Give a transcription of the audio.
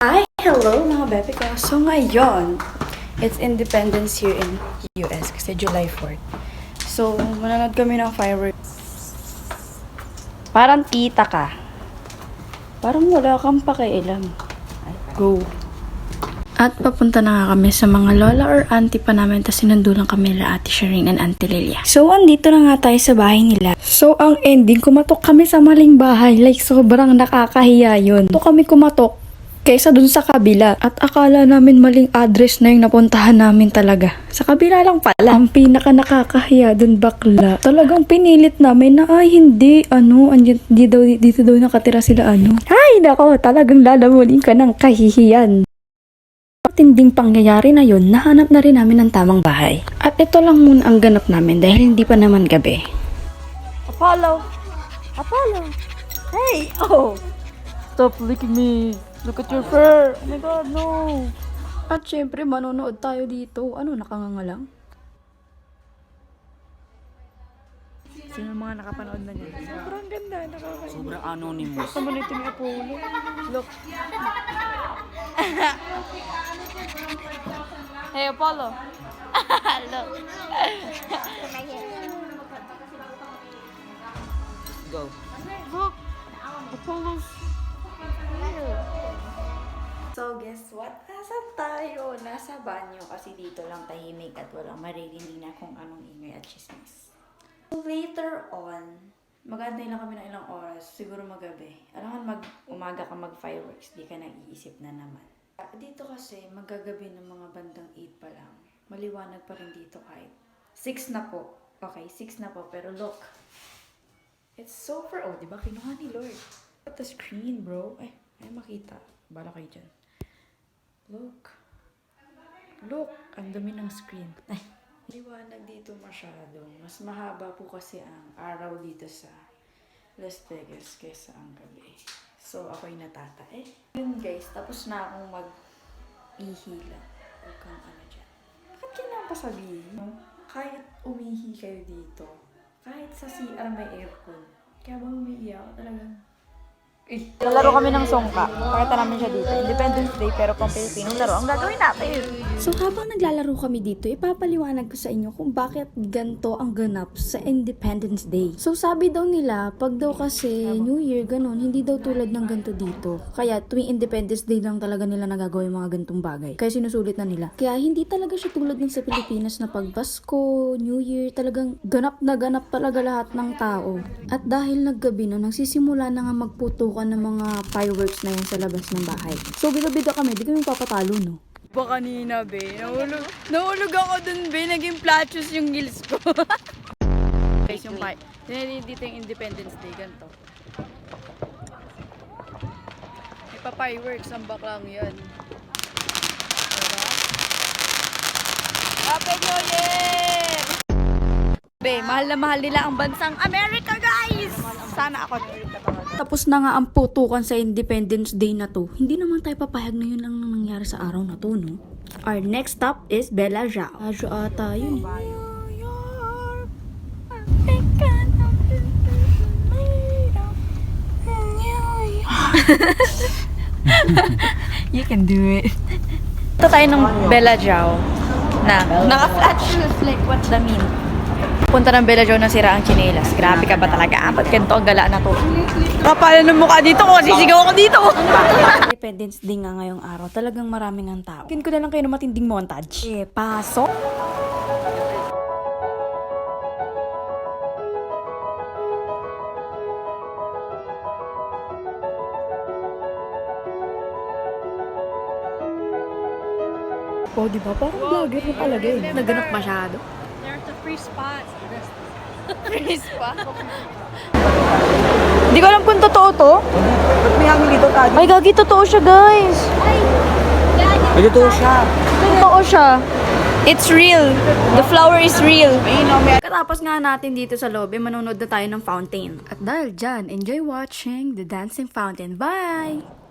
Hi! Hello mga bebe ko. So ngayon, it's Independence here in US kasi July 4th. So, manonood kami ng fireworks. Parang tita ka. Parang wala kang pakialam. Go! At papunta na nga kami sa mga lola or auntie pa namin, tapos sinundulan kami nila Ate Shireen and Auntie Lilia. So, andito na nga tayo sa bahay nila. So, ang ending, kumatok kami sa maling bahay. Like, sobrang nakakahiya yun. Ito kami kumatok kaysa dun sa kabila. At akala namin maling address na yung napuntahan namin talaga. Sa kabila lang pala. Ang pinaka nakakahiya dun bakla. Talagang pinilit namin na ay hindi, dito daw nakatira sila Ay, nako, talagang lalamunin ka ng kahihiyan. Tinding pangyayari na yun, nahanap na rin namin ang tamang bahay. At ito lang muna ang ganap namin dahil hindi pa naman gabi. Apollo! Apollo! Hey! Oh! Stop licking me! Look at your fur! Oh my God, no! At syempre, manonood tayo dito. Nakanganga lang? Sino mga nakapanood na niya? Sobrang ganda, nakakainis. Sobrang anonymous. Basta mo nito ni Apollo. Look. Hey, Apollo. Look. Go. Look. Apollo's here. So, guess what? Nasaan tayo? Nasa banyo kasi dito lang tahimik at walang maririnig na kung anong ingay at chismis. Later on, mag-antay lang kami ng ilang oras, siguro magabi. Alam umaga ka mag-fireworks, di ka nag-iisip na naman. Dito kasi, magagabi ng mga bandang 8 pa lang. Maliwanag pa rin dito kahit 6 na po. Okay, 6 na po, pero look. It's so far, diba? Kinuha ni Lord. At the screen, bro. Ay makita. Bala kayo dyan. Look. Look, ang dumi ng screen. Ay. Liwanag dito masyado. Mas mahaba po kasi ang araw dito sa Las Vegas kaysa ang gabi. So, ako'y natatae. Yun guys, tapos na akong mag-ihila. Huwag kang dyan. Bakit kailangan pa sabihin? No? Kahit umihi kayo dito, kahit sa CR may aircon, kaya ba umiiyak talagang Laro kami ng songka. Pakita namin siya dito. Independence Day pero pang Pilipinong laro. Ang gagawin natin. So habang naglalaro kami dito, ipapaliwanag ko sa inyo kung bakit ganto ang ganap sa Independence Day. So sabi daw nila, pag daw kasi New Year, ganun, hindi daw tulad ng ganto dito. Kaya tuwing Independence Day lang talaga nila nagagawa yung mga gantong bagay. Kaya sinusulit na nila. Kaya hindi talaga siya tulad ng sa Pilipinas na pag Pasko, New Year, talagang ganap na ganap talaga lahat ng tao. At dahil naggabi no, nagsisimula na nga magputukan ng mga fireworks na yan sa labas ng bahay. So bida-bida kami, di kami papatalo no. Ba kanina, be? Nahulog ako dun, be. Naging platus yung gills ko. Guys, yung dito yung Independence Day, ganito. May pa-fireworks, ang baklang yan. Diba? Happy New Year! Be, mahal na mahal nila ang bansang America, guys! Sana ako Tapos na nga ang putukan sa Independence Day na to. Hindi naman tayo papayag na yun lang nangyari sa araw na to, no? Our next stop is Bella Jao. Ajo ata yun. You can do it. Ito tayo ng Bella Jao na naka-flat shoes. Like, what's the mean? Punta ng Bella Jao na sira ang chinelas. Grabe ka ba talaga? Ba't ganito ang gala na to? Kapala ng mukha dito ko. Sisigaw ako dito. Independence Day nga ngayong araw. Talagang maraming ang tao. Kin ko na lang kayo ng matinding montage. Pasok! Oh, di ba? Parang vlogger na talaga eh. Naganap masyado. There's a free spot. Free spot? Hindi ko alam kung totoo to. May hangin dito, Tadi. Ay, gagi, totoo siya, guys. May totoo siya. Totoo siya. It's real. The flower is real. Katapos nga natin dito sa lobby, manonood na tayo ng fountain. At dahil dyan, enjoy watching the dancing fountain. Bye!